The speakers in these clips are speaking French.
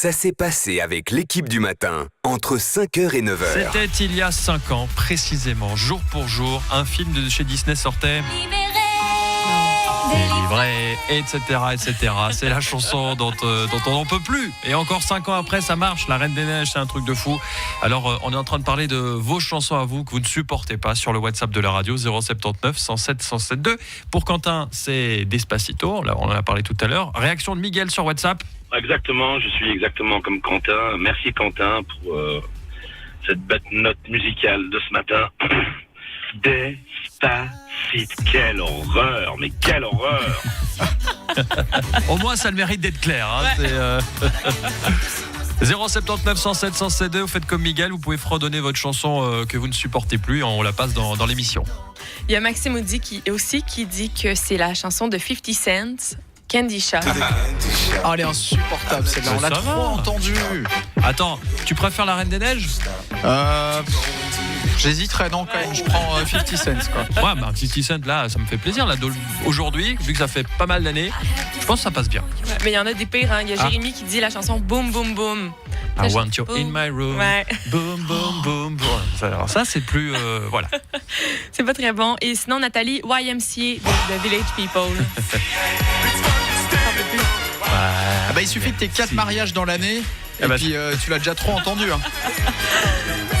Ça s'est passé avec l'équipe du matin, entre 5h et 9h. C'était il y a 5 ans, précisément, jour pour jour, un film de chez Disney sortait. Délivré, etc., etc. C'est la chanson dont on n'en peut plus. Et encore 5 ans après, ça marche. La Reine des Neiges, c'est un truc de fou. Alors, on est en train de parler de vos chansons à vous que vous ne supportez pas sur le WhatsApp de la radio 079 107 107 2. Pour Quentin, c'est Despacito. Là, on en a parlé tout à l'heure. Réaction de Miguel sur WhatsApp. Exactement, je suis exactement comme Quentin. Merci Quentin pour cette bête note musicale de ce matin. Despacito, quelle horreur, mais quelle horreur. Au moins, ça le mérite d'être clair. Hein. C'est, 079 107 107 2, vous faites comme Miguel, vous pouvez fredonner votre chanson que vous ne supportez plus et on la passe dans l'émission. Il y a Maxime Audi qui dit que c'est la chanson de 50 Cent, Candy Shop. Oh, elle est insupportable celle-là, on l'a trop entendue. Attends, tu préfères la Reine des Neiges ? J'hésiterais, non, quand même, je prends 50 Cent quoi. Ouais, bah 50 Cent là, ça me fait plaisir là, aujourd'hui, vu que ça fait pas mal d'années, je pense que ça passe bien. Ouais, mais il y en a des pires, hein. Il y a Jérémy qui dit la chanson Boom Boom Boom. I want you in my room. Ouais. Boom boom boom boom. Alors ça c'est plus voilà. C'est pas très bon. Et sinon Nathalie, YMCA de Village People. Ah bah, il suffit de tes 4 mariages dans l'année et puis tu l'as déjà trop entendu. Hein.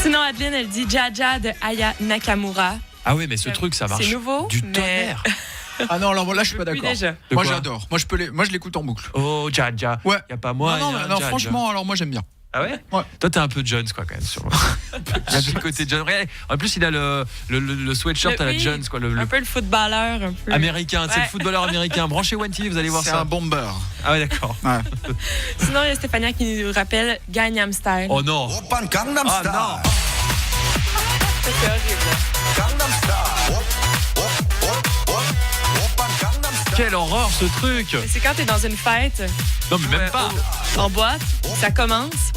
Sinon Adeline, elle dit Jaja de Aya Nakamura. Ah oui, mais ce truc ça marche. C'est nouveau, du tonnerre. Ah non, alors là je suis pas d'accord. Moi j'adore. Moi je l'écoute en boucle. Oh Jaja. Ouais. Y a pas moi. Non, franchement, alors moi j'aime bien. Ah ouais. Toi t'es un peu Jones quoi quand même sur. Il y a le côté Jones. En plus il a le sweatshirt à la Jones quoi. Un peu le footballeur un peu. Américain, c'est le footballeur américain. Branchez One TV, vous allez voir ça. C'est un bomber. Ah ouais d'accord. Ouais. Sinon il y a Stéphania qui nous rappelle Gangnam Style. Oh non. Oppan Gangnam Ah Style. non. C'est horrible. Gangnam Style. Quelle horreur ce truc. Mais c'est quand t'es dans une fête. Non mais même pas. En boîte, ça commence.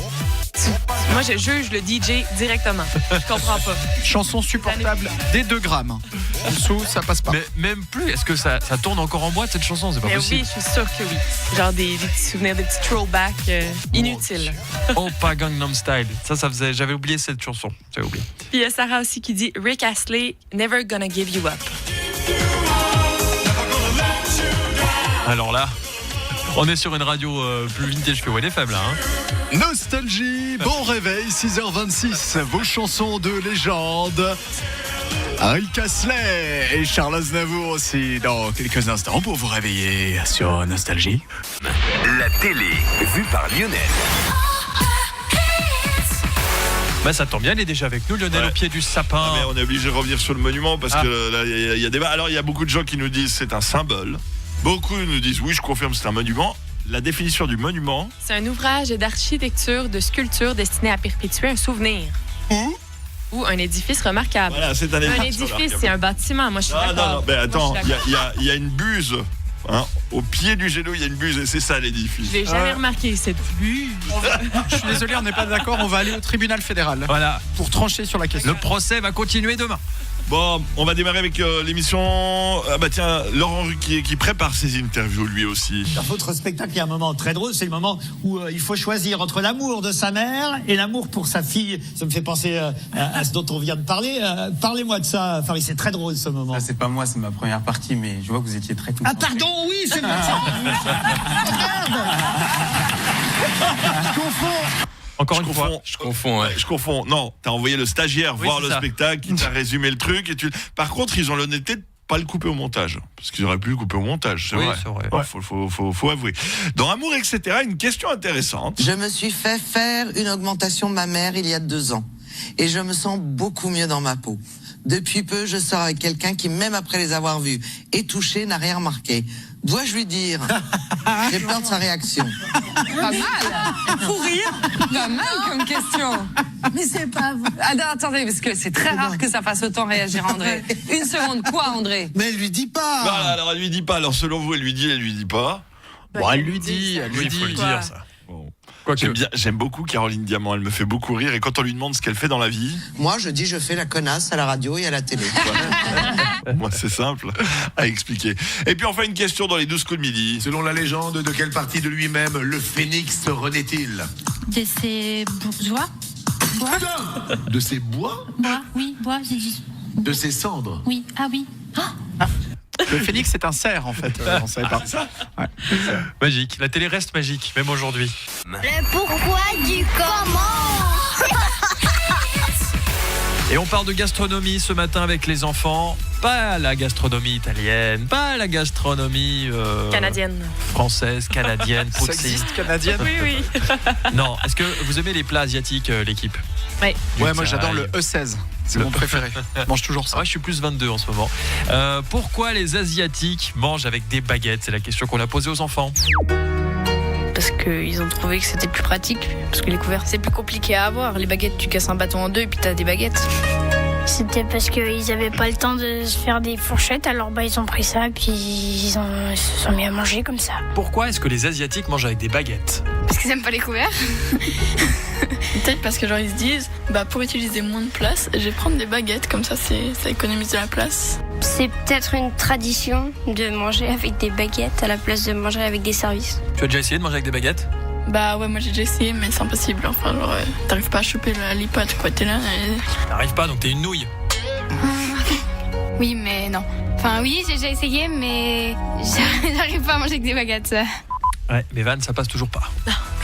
Moi, je juge le DJ directement. Je comprends pas. Chanson supportable des 2 grammes. En dessous, ça passe pas. Mais même plus. Est-ce que ça tourne encore en boîte cette chanson ? C'est pas Mais possible. oui, je suis sûre que oui. Genre des petits souvenirs, des petits throwbacks inutiles. Oh, pas Gangnam Style. Ça faisait. J'avais oublié cette chanson. J'avais oublié. Puis il y a Sarah aussi qui dit Rick Astley, Never Gonna Give You Up. Alors là, on est sur une radio plus vintage que WNFM là. Hein. Nostalgie, bon réveil, 6h26. Vos chansons de légende. Rick Astley et Charles Aznavour aussi dans quelques instants pour vous réveiller sur Nostalgie. La télé, vue par Lionel. Bah ça tombe bien, il est déjà avec nous, Lionel, au pied du sapin. Ah, mais on est obligé de revenir sur le monument parce que là, il y a débat. Alors il y a beaucoup de gens qui nous disent c'est un symbole. Beaucoup nous disent oui, je confirme, c'est un monument. La définition du monument. C'est un ouvrage d'architecture, de sculpture destiné à perpétuer un souvenir. Ou un édifice remarquable. Voilà, c'est un édifice, c'est un bâtiment. Moi, je suis d'accord. Non, mais attends, il y a une buse. Hein, au pied du jet d'eau, il y a une buse et c'est ça l'édifice. Je l'ai jamais remarqué, cette buse. Je suis désolé, on n'est pas d'accord. On va aller au tribunal fédéral. Voilà. Pour trancher sur la question. Le procès va continuer demain. Bon, on va démarrer avec l'émission. Ah bah tiens, Laurent Ruquier qui prépare ses interviews lui aussi. Dans votre spectacle, il y a un moment très drôle, c'est le moment où il faut choisir entre l'amour de sa mère et l'amour pour sa fille. Ça me fait penser à ce dont on vient de parler. Parlez-moi de ça, Farid, c'est très drôle ce moment. Ça, c'est pas moi, c'est ma première partie, mais je vois que vous étiez très touchant. Ah pardon, oui, c'est moi. Je confonds. Encore une fois. Je confonds, ouais. Je confonds. Non, t'as envoyé le stagiaire voir le spectacle, qui t'a résumé le truc. Par contre, ils ont l'honnêteté de pas le couper au montage. Parce qu'ils auraient pu le couper au montage, c'est vrai. C'est vrai. Ouais. Faut avouer. Dans Amour, etc., une question intéressante. Je me suis fait faire une augmentation mammaire il y a 2 ans. Et je me sens beaucoup mieux dans ma peau. Depuis peu, je sors avec quelqu'un qui, même après les avoir vus et touchés, n'a rien remarqué. Dois-je lui dire? J'ai peur de sa réaction. Pas mal. Pour rire. Pas mal comme question. Mais c'est pas vous. Attendez, parce que c'est très rare que ça fasse autant réagir André. Une seconde, quoi André? Mais elle lui dit pas. Voilà, alors elle lui dit pas. Alors selon vous, elle lui dit pas. Bon, elle lui dit. Oui, il faut le dire ça. Bon. J'aime beaucoup Caroline Diamant, elle me fait beaucoup rire. Et quand on lui demande ce qu'elle fait dans la vie... Moi, je dis je fais la connasse à la radio et à la télé. Moi, c'est simple à expliquer. Et puis enfin, une question dans les 12 coups de midi. Selon la légende, de quelle partie de lui-même le phénix renaît-il? De ses bourgeois. Bois. De ses bois? Bois, oui, bois, j'ai dit. De ses cendres? Oui, ah oui. Le phénix, c'est un cerf, en fait. On savait pas. Ouais. Magique. La télé reste magique, même aujourd'hui. Le pourquoi du comment. Et on parle de gastronomie ce matin avec les enfants. Pas la gastronomie italienne, pas la gastronomie canadienne, française, canadienne. Ça existe, canadienne? Oui, oui. Non, est-ce que vous aimez les plats asiatiques, l'équipe? Oui. Ouais, moi j'adore le E16. C'est mon préféré. Je mange toujours ça. Ouais, je suis plus 22 en ce moment. Pourquoi les Asiatiques mangent avec des baguettes? C'est la question qu'on a posée aux enfants. Parce qu'ils ont trouvé que c'était plus pratique. Parce que les couverts, c'est plus compliqué à avoir. Les baguettes, tu casses un bâton en deux et puis t'as des baguettes. C'était parce qu'ils n'avaient pas le temps de se faire des fourchettes, alors ils ont pris ça, puis ils se sont mis à manger comme ça. Pourquoi est-ce que les Asiatiques mangent avec des baguettes? Parce qu'ils aiment pas les couverts. Peut-être parce que ils se disent, pour utiliser moins de place, je vais prendre des baguettes, comme ça économise de la place. C'est peut-être une tradition de manger avec des baguettes à la place de manger avec des services. Tu as déjà essayé de manger avec des baguettes? Ouais, moi j'ai déjà essayé, mais c'est impossible. Enfin, t'arrives pas à choper la lipote, quoi. T'es là. T'arrives pas, donc t'es une nouille. Oui, mais non. Enfin, oui, j'ai déjà essayé, mais j'arrive pas à manger avec des baguettes. Ouais, mais Van, ça passe toujours pas.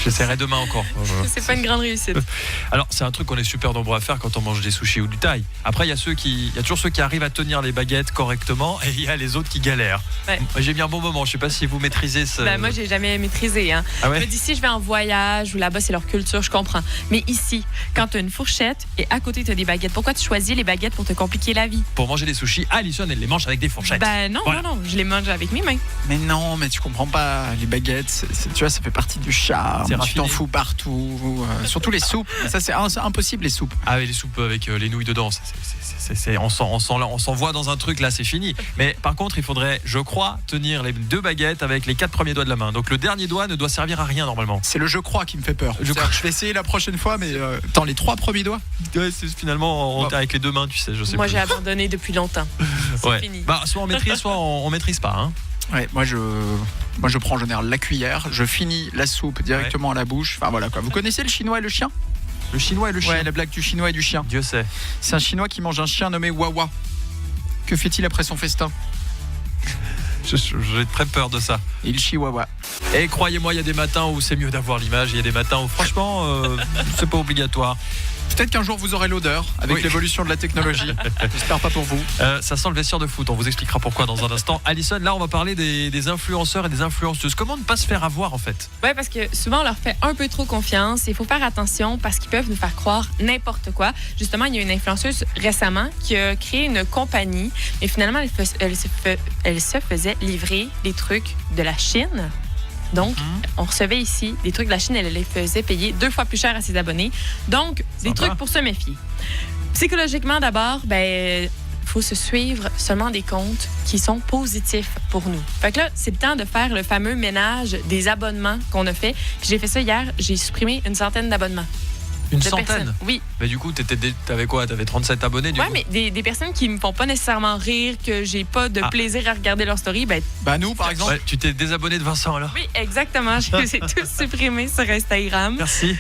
J'essaierai demain encore. C'est pas une grande réussite. Alors, c'est un truc qu'on est super nombreux à faire quand on mange des sushis ou du thaï. Après, il y a toujours ceux qui arrivent à tenir les baguettes correctement et il y a les autres qui galèrent. Ouais. J'ai mis un bon moment. Je sais pas si vous maîtrisez ce. Moi, j'ai jamais maîtrisé. Hein. Ah ouais? Mais d'ici, je vais en voyage ou là-bas, c'est leur culture, je comprends. Mais ici, quand tu as une fourchette et à côté, tu as des baguettes, pourquoi tu choisis les baguettes pour te compliquer la vie? Pour manger des sushis, Alison, elle les mange avec des fourchettes. Non, voilà. non, je les mange avec mes mains. Mais non, mais tu comprends pas. Les baguettes, tu vois, ça fait partie du charme. Tu t'en fous partout. Surtout les soupes. Ça, c'est impossible, les soupes. Ah oui, les soupes avec les nouilles dedans, on s'en voit dans un truc, là, c'est fini. Mais par contre, il faudrait, je crois, tenir les deux baguettes avec les 4 premiers doigts de la main. Donc le dernier doigt ne doit servir à rien normalement. C'est le je crois qui me fait peur. Je vais essayer la prochaine fois, mais les 3 premiers doigts. Ouais, c'est finalement avec les deux mains, tu sais, je sais Moi, plus. j'ai abandonné depuis longtemps. C'est fini. Soit on maîtrise, soit on maîtrise pas. Hein. Ouais, moi je prends en général la cuillère, je finis la soupe directement à la bouche. Enfin voilà quoi. Vous connaissez le chinois et le chien? Le chinois et le chien. Ouais, la blague du chinois et du chien. Dieu sait. C'est un chinois qui mange un chien nommé Wawa. Que fait-il après son festin? J'ai très peur de ça. Il chihuahua. Et croyez-moi, il y a des matins où c'est mieux d'avoir l'image, il y a des matins où franchement, c'est pas obligatoire. Peut-être qu'un jour vous aurez l'odeur avec l'évolution de la technologie. J'espère pas pour vous. Ça sent le vestiaire de foot, on vous expliquera pourquoi dans un instant. Alison, là on va parler des influenceurs et des influenceuses. Comment ne pas se faire avoir en fait? Oui, parce que souvent on leur fait un peu trop confiance. Il faut faire attention parce qu'ils peuvent nous faire croire n'importe quoi. Justement, il y a une influenceuse récemment qui a créé une compagnie et finalement elle se faisait livrer des trucs de la Chine. Donc, on recevait ici des trucs de la Chine, elle les faisait payer 2 fois plus cher à ses abonnés. Donc, des trucs pour se méfier. Psychologiquement, d'abord, faut se suivre seulement des comptes qui sont positifs pour nous. Fait que là, c'est le temps de faire le fameux ménage des abonnements qu'on a fait. Puis j'ai fait ça hier, j'ai supprimé une centaine d'abonnements. Une centaine? Personnes. Oui. Mais du coup, t'avais quoi? T'avais 37 abonnés du coup? Ouais, mais des personnes qui me font pas nécessairement rire, que j'ai pas de plaisir à regarder leur story, nous, par exemple. Ouais, tu t'es désabonné de Vincent alors? Oui, exactement. Je les ai tous supprimés sur Instagram. Merci.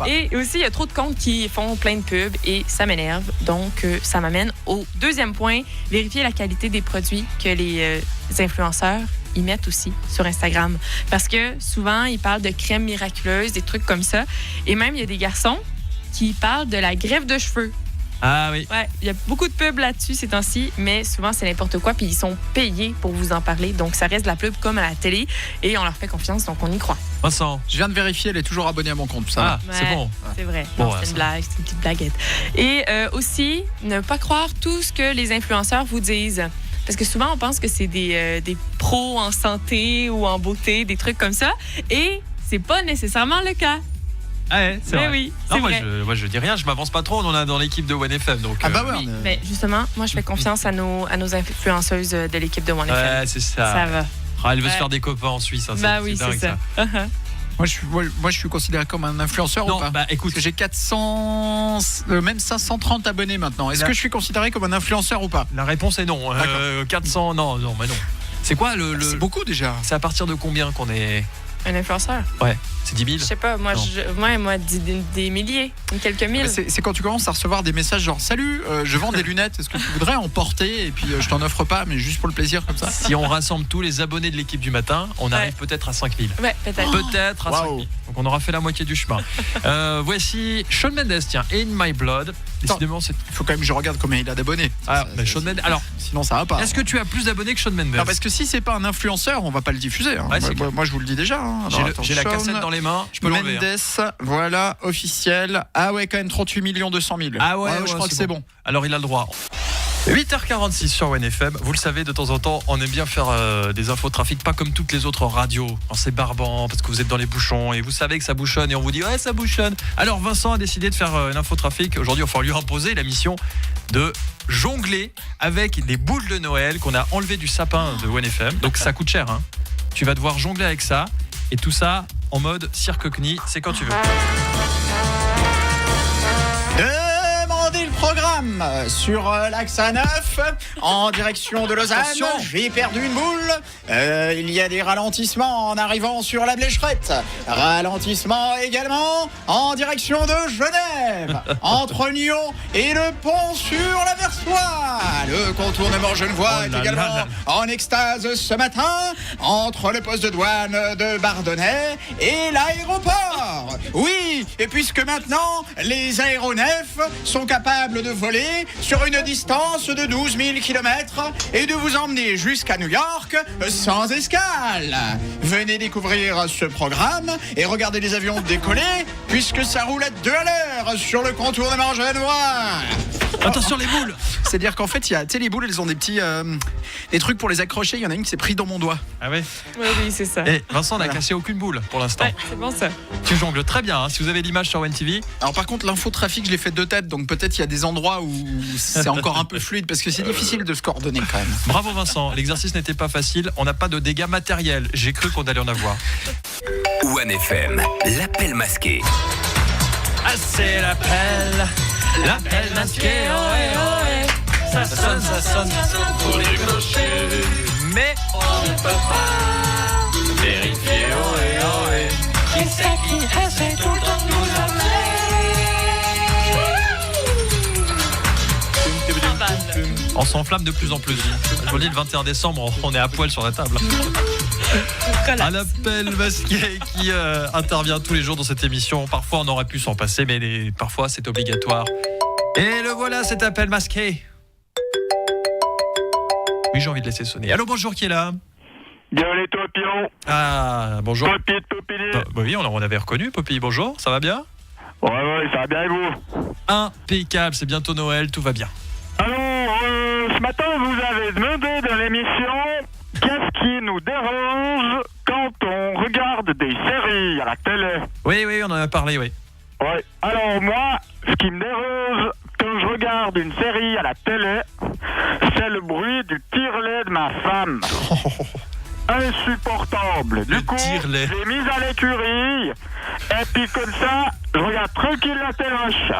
Et aussi, il y a trop de comptes qui font plein de pubs et ça m'énerve. Donc, ça m'amène au deuxième point, vérifier la qualité des produits que les influenceurs ils mettent aussi sur Instagram. Parce que souvent, ils parlent de crème miraculeuse, des trucs comme ça. Et même, il y a des garçons qui parlent de la greffe de cheveux. Ah oui. Ouais, il y a beaucoup de pubs là-dessus ces temps-ci, mais souvent, c'est n'importe quoi. Puis ils sont payés pour vous en parler. Donc, ça reste de la pub comme à la télé. Et on leur fait confiance, donc on y croit. Vincent. Je viens de vérifier, elle est toujours abonnée à mon compte. Ça ouais, c'est bon. C'est vrai. Bon, non, c'est une blague, c'est une petite blaguette. Et aussi, ne pas croire tout ce que les influenceurs vous disent. Parce que souvent, on pense que c'est des pros en santé ou en beauté, des trucs comme ça. Et c'est pas nécessairement le cas. Ah ouais, c'est vrai. Oui, non, c'est moi, vrai. je dis rien, je m'avance pas trop. On en a dans l'équipe de OneFM. Donc, oui, mais justement, moi, je fais confiance à nos influenceuses de l'équipe de OneFM. Ouais, c'est ça. Ça va. Elle veut se faire des copains en Suisse. Hein, oui, c'est ça. Moi, je suis considéré comme un influenceur Non, ou pas? bah écoute, Parce que j'ai 400, même 530 abonnés maintenant. Est-ce que je suis considéré comme un influenceur ou pas? la réponse est non. 400, non, mais non. C'est quoi C'est beaucoup déjà. C'est à partir de combien qu'on est... Un influenceur? Ouais, c'est 10 000? Je sais pas, moi, des milliers, quelques mille. C'est quand tu commences à recevoir des messages genre salut, je vends des lunettes, est-ce que tu voudrais en porter? Et puis je t'en offre pas, mais juste pour le plaisir comme ça. Si on rassemble tous les abonnés de l'équipe du matin, on arrive peut-être à 5 000. Ouais, peut-être. Peut-être à 5 000. Donc on aura fait la moitié du chemin. Voici Shawn Mendes, tiens, In My Blood. Décidément, il faut quand même que je regarde combien il a d'abonnés. Ah, mais Shawn Mendes. Alors, sinon ça va pas. Est-ce que tu as plus d'abonnés que Shawn Mendes? Non, parce que si c'est pas un influenceur, on va pas le diffuser. Hein. Ouais, moi, je vous le dis déjà. Hein. J'ai la cassette dans les mains, je peux l'enlever. Mendes, voilà, officiel. Ah ouais, quand même 38 200 000. Ah ouais, je crois que c'est bon. Alors il a le droit. 8h46 sur WNFM. Vous le savez, de temps en temps, on aime bien faire des infos trafic, pas comme toutes les autres radios. C'est barbant parce que vous êtes dans les bouchons et vous savez que ça bouchonne et on vous dit ouais, ça bouchonne. Alors Vincent a décidé de faire une info trafic. Aujourd'hui, il va lui imposer la mission de jongler avec des boules de Noël qu'on a enlevées du sapin de WNFM. Donc ça coûte cher. Hein. Tu vas devoir jongler avec ça et tout ça en mode cirque-knie. C'est quand tu veux. Demandez le programme sur l'axe A9 en direction de Lausanne. Attention. J'ai perdu une boule. Il y a des ralentissements en arrivant sur la Blécherette. Ralentissement également en direction de Genève. Entre Nyon et le pont sur la Versoix. Le contournement genevois est également en extase ce matin entre le poste de douane de Bardonnay et l'aéroport. Oui, et puisque maintenant les aéronefs sont capables de voler sur une distance de 12 000 km et de vous emmener jusqu'à New York sans escale. Venez découvrir ce programme et regardez les avions décoller puisque ça roule à 2 à l'heure sur le contournement genevois. Attention les boules. C'est-à-dire qu'en fait, les boules, elles ont des petits des trucs pour les accrocher. Il y en a une qui s'est pris dans mon doigt. Ah oui. Oui, c'est ça. Et Vincent n'a cassé aucune boule pour l'instant. Ouais, c'est bon ça. Tu jongles très bien. Hein. Si vous avez l'image sur WNTV. Alors par contre, l'info trafic, je l'ai fait de tête, donc peut-être il y a des endroits où c'est encore un peu fluide parce que c'est difficile de se coordonner quand même. Bravo Vincent. L'exercice n'était pas facile. On n'a pas de dégâts matériels. J'ai cru qu'on allait en avoir. WNFM, l'appel masqué. Ah, c'est l'appel masqué, ohé, ohé. Ça sonne pour décrocher. Mais on ne peut pas vérifier, ohé, ohé. Qui c'est qui essaie tout le temps de nous amener? On s'enflamme de plus en plus. Je vous le dis, le 21 décembre, on est à poil sur la table. À l'appel masqué qui intervient tous les jours dans cette émission. Parfois, on aurait pu s'en passer, mais parfois, c'est obligatoire. Et le voilà, cet appel masqué. Oui, j'ai envie de laisser sonner. Allô, bonjour, qui est là? Désolé, toi, Pion. Ah, bonjour. Poppy de Popili. Bah, oui, on avait reconnu, Poppy. Bonjour, ça va bien? Ouais, ça va bien et vous? Impeccable, c'est bientôt Noël, tout va bien. Alors, ce matin, vous avez demandé dans l'émission qu'est-ce qui nous dérange quand on regarde des séries à la télé. Oui, on en a parlé, oui. Ouais. Alors moi, ce qui me dérange quand je regarde une série à la télé, c'est le bruit du tire-lait de ma femme. Insupportable. Du coup, j'ai mis à l'écurie et puis comme ça, je regarde tranquille la téloche.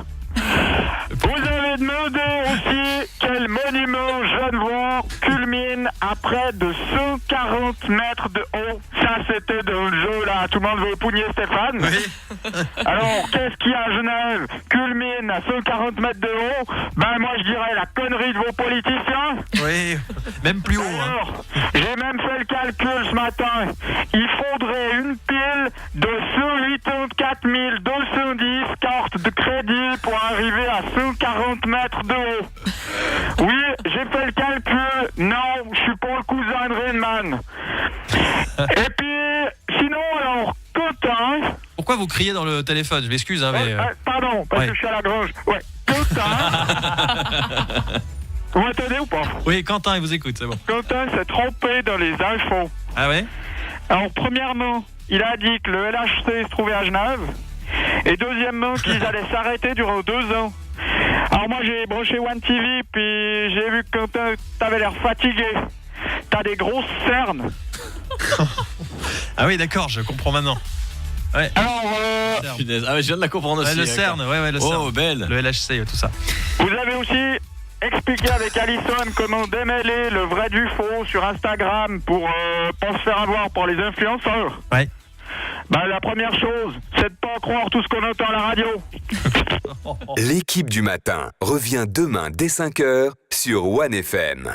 Vous avez demandé aussi quel monument genevois culmine à près de 140 mètres de haut. Ça, c'était dans le jeu, là. Tout le monde veut pougner Stéphane. Oui. Alors, qu'est-ce qu'il y a à Genève culmine à 140 mètres de haut? Ben, moi, je dirais la connerie de vos politiciens. Oui, même plus haut. Alors, j'ai même fait le calcul ce matin. Il faudrait une pile de 184 210 cartes de crédit pour arriver à 140 mètres de haut. Oui, j'ai fait le calcul. Non, je suis pas le cousin de Rainman. Et puis, sinon, alors, Quentin... Pourquoi vous criez dans le téléphone? Je m'excuse, hein, mais... pardon, parce que je suis à la grange. Ouais, Quentin... Vous m'entendez ou pas? Oui, Quentin, il vous écoute, c'est bon. Quentin s'est trompé dans les infos. Ah ouais? Alors, premièrement, il a dit que le LHC se trouvait à Genève. Et deuxièmement, qu'ils allaient s'arrêter durant 2 ans. Alors moi, j'ai broché One TV, puis j'ai vu que Quentin, t'avais l'air fatigué. T'as des grosses cernes. Ah oui, d'accord, je comprends maintenant. Ouais. Alors, Punaise. Ah, je viens de la comprendre aussi. le CERN, le CERN. Oh, belle. Le LHC, tout ça. vous avez aussi expliqué avec Alison comment démêler le vrai du faux sur Instagram pour pas se faire avoir par les influenceurs. Ouais. La première chose, c'est de pas croire tout ce qu'on entend à la radio. L'équipe du matin revient demain dès 5h sur 1FM.